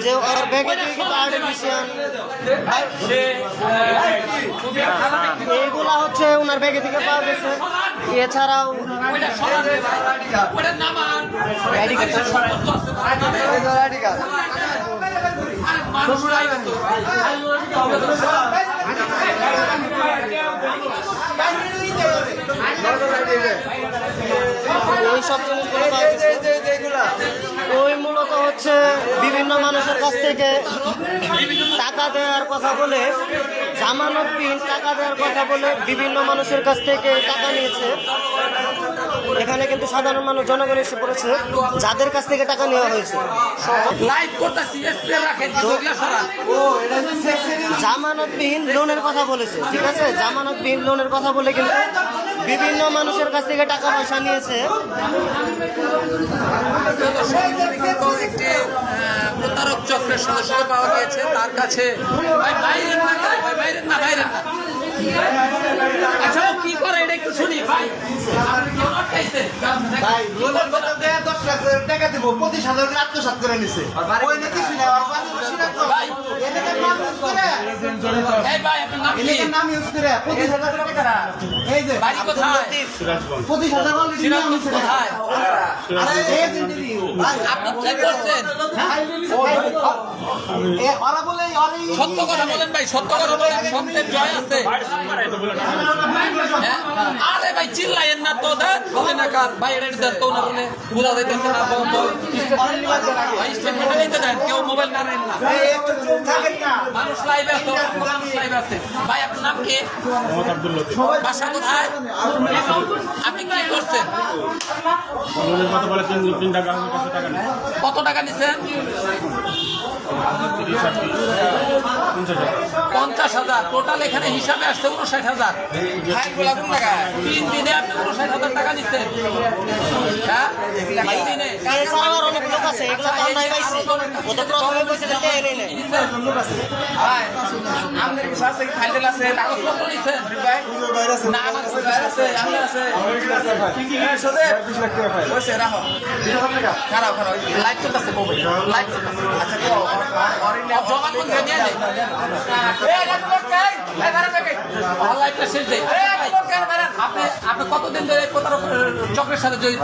যে ওর ব্যাগে কিন্তু আর্টিফিশিয়াল এইগুলা হচ্ছে ওনার ব্যাগে থেকে পাওয়া গেছে। এছাড়াও ওই সব জিনিসগুলো পাওয়া গেছে। ওই মূলত হচ্ছে বিভিন্ন মানুষের কাছ থেকে টাকা দেওয়ার কথা বলে, জামানতবিহীন টাকা দেওয়ার কথা বলে বিভিন্ন মানুষের কাছ থেকে টাকা নিয়েছে। এখানে কিন্তু সাধারণ মানুষ, জনগণ এসে পড়েছে, যাদের কাছ থেকে টাকা নেওয়া হয়েছে। জামানতবিহীন লোনের কথা বলেছে, ঠিক আছে, জামানতবিহীন লোনের কথা বলে কিন্তু বিভিন্ন মানুষের কাছ থেকে টাকা পয়সা নিয়েছে। একটি প্রতারক চক্রের সদস্য পাওয়া গিয়েছে, তার কাছে আচ্ছা কি করে এটা একটু শুনি ভাই। টাকা দিব 25,000 করে আত্মসাৎ করে নিছে। নাম ইউজ করে 25,000 টাকা। এই যে বাড়ি কোথায়? 25,000 অলরেডি নাম ইউজ করে। আপনি কি করছেন? ওরা বলে সত্য কথা বলেন ভাই, সত্য কথা বলেন, সত্যের জয় আছে। আরে ভাই চিল্লাইয়েন না তো, বলেন না কার ভাই, এটা দেন তো না, বলে বুঝা যাইতেছে না। ভাই স্টেটমেন্ট নিতে দেন, কেউ মোবাইল না নেন না, মানুষ লাইভে আছে, মানুষ লাইভে আছে। ভাই আপনার নাম কি? বাসা কোথায়? আপনি কি করছেন? কত টাকা নিছেন? 50,000 টোটাল। এখানে হিসাবে আসছে 59,000। 3 দিনে আপনি 59,000 টাকা নিচ্ছেন। হ্যাঁ 3 দিনে। এছাড়াও অনেক লোক আছে, এগুলো তো অন্যায় পাইছে। ও তো প্রথমে বলছে যে টেনে নেই। কাগজপত্র নিচ্ছেন? না আমার লাইট চলতেছে, মোবাইল লাইট চলতেছে। জমা কোন নিয়ে যায়? লাইটটা শেষ দেয়। আপনি কতদিন ধরে প্রতারক চক্রের সাথে জড়িত?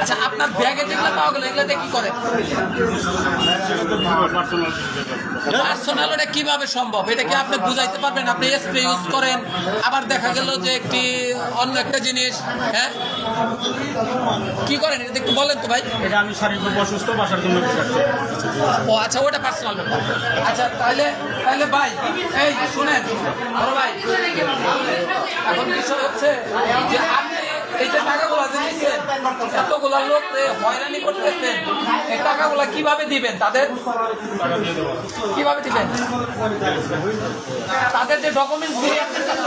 আচ্ছা আপনার ব্যাগে যেগুলো পাওয়া গেল এগুলো দিয়ে কি করে? পার্সোনাল এটা কিভাবে সম্ভব? এটা কি আপনি বুঝাইতে পারবেন? আপনি স্প্রে ইউজ করেন, আবার দেখা গেল যে একটি অন্য একটা জিনিস, হ্যাঁ কি করেন এটা একটু বলেন তো ভাই। এটা আমি শারীরিক অসুস্থ, বাসার জন্য ও আচ্ছা, ওটা পার্সোনাল ব্যাপার। আচ্ছা তাহলে ভাই এই শুনেন বড় ভাই, এখন বিষয় হচ্ছে যে আপনি এই যে টাকাগুলো যে নিচ্ছেন, এতগুলা লোক হয়রানি করতেছেন, এই টাকাগুলা কিভাবে দিবেন? তাদের কিভাবে দিবেন? তাদের যে ডকুমেন্টস দিয়ে আপনার কাছে